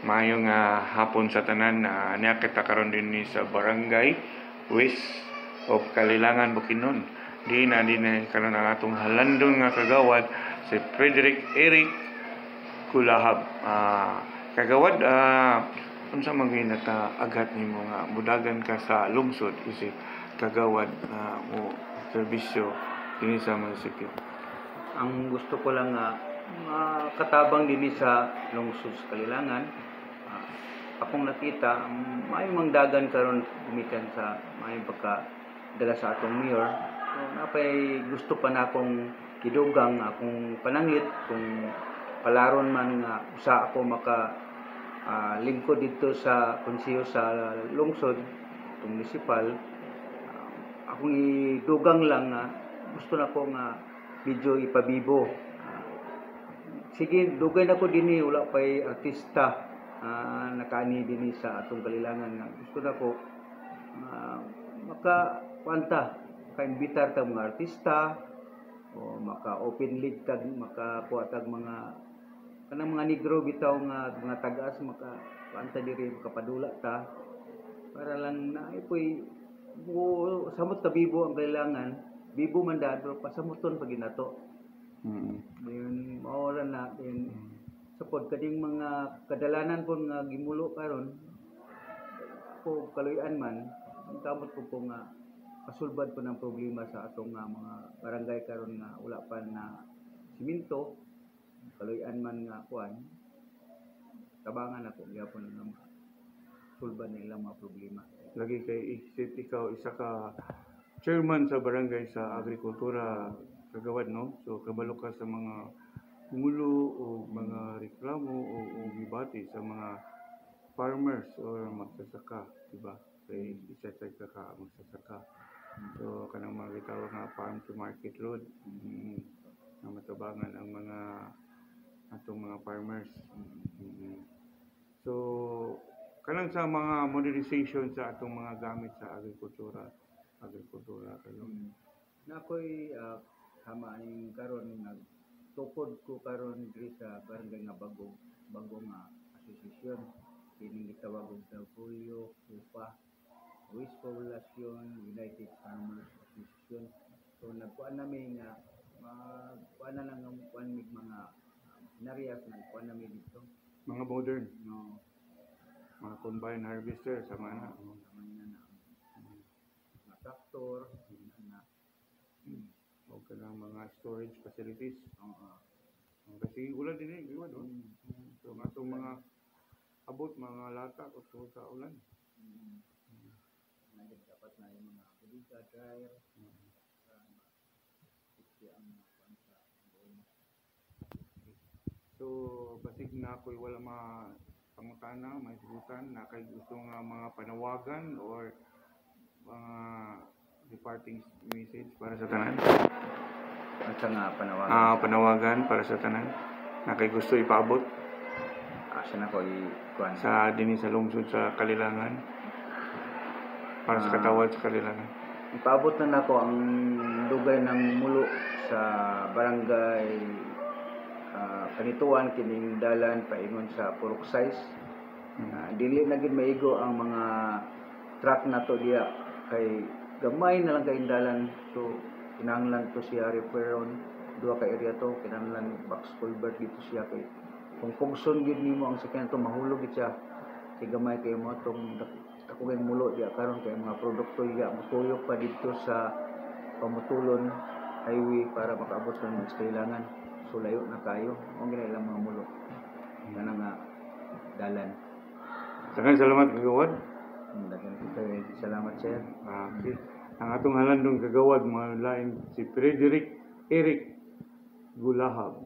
Mayong hapon sa tanan na niya kita karon din ni sa Barangay West of Kalilangan, Bukidnon. Di na karon ang atong halandong nga kagawad si Frederick Eric Kulahab. Kagawad, unsa man gyud agat nimo nga mudagan ka sa lungsod kasi kagawad mo serbisyo dinhi sa munisipyo? Ang gusto ko lang katabang din sa lungsod sa Kalilangan. Akong nakita may mangdagan karon gumikan sa may pagkadala sa atong mayor. So napay gusto pa na akong kidugang akong panangit kung palaron man nga usa ako maka lingkod dito sa konseho sa lungsod itong municipal. Akong idugang lang gusto na ko nga medyo ipabibo. Sige, dugay na ko dinhi wala pay artista nakaani dinhi sa atong Kalilangan nga gusto na ko maka-imbitar tag mga artista o maka-open league tag makakuha tag mga kanang mga negro bitaw nga mga tagas maka-kuanta diri makapadula ta para lang na ipoy samot kabibo ang Kalilangan. Bibo man pero pasamuton pag ginato. Yun, maoran na din. Sapod kading mga kadalanan po nga gimulo karon ako kaluyan man ang kamot ko nga kasulbad po ng problema sa atong mga barangay karon nga wala pa na simento kaluyan man nga kuan tabangan ako gyapon nga sulbad nila mga problema. Lagi kay isip ikaw isa ka chairman sa barangay sa agrikultura kagawad, no? So kabalo ka sa mga mulo o mga reklamo o gibati sa mga farmers or magsasaka, diba? Kay isa ka magsasaka. So kanang mga gitawag nga farm to market road na matabangan ang mga atong mga farmers. So kanang sa mga modernization sa atong mga gamit sa agrikultura kayo. Nakoy hama ning karon nagtukod ko karon diri sa barangay nga bago nga asosasyon kining gitawag og Polio, UPA, West Poblacion United Farmers Association. So nagkuan nami nga kuan na lang ang kuan mig mga narias nagkuan nami dito Mga modern, no mga combine harvester sama na. Traktor O kanang mga storage facilities. Kasi ulan din iwan doon. So atong mga abot mga lata o sa ulan. Dapat na yung mga bodega dryer So basig na ako'y wala pangutana, may sugutan na kay gusto nga mga panawagan or mga departing message para sa tanan. At sa nga panawagan. Panawagan para sa tanan na kay gusto ipaabot Asa na ko ikuan sa dinhi sa lungsod sa Kalilangan para sa katawad sa Kalilangan. Ipaabot na nako ang dugay ng mulo sa barangay Kanituan kining dalan paingon sa Purok Size. Dili na gid maigo ang mga truck na to diya kay gamay na lang kay dalan. So kinahanglan to siya referon duha ka area to kinahanglan box culvert dito siya kay kung kugson gid nimo ang sakyan to mahulog gid siya kay gamay kay mo tong ako kay mulo diya karon kay mga produkto diya mutuyok pa dito sa pamutulon highway para makaabot sa mga kailangan. So layo na kayo mo gina ilang mga mulo kana nga dalan. Daghang salamat kagawad. Daghang salamat sir. Okay. Ang atong halandong kagawad mga lain si Frederick Eric Kulahab.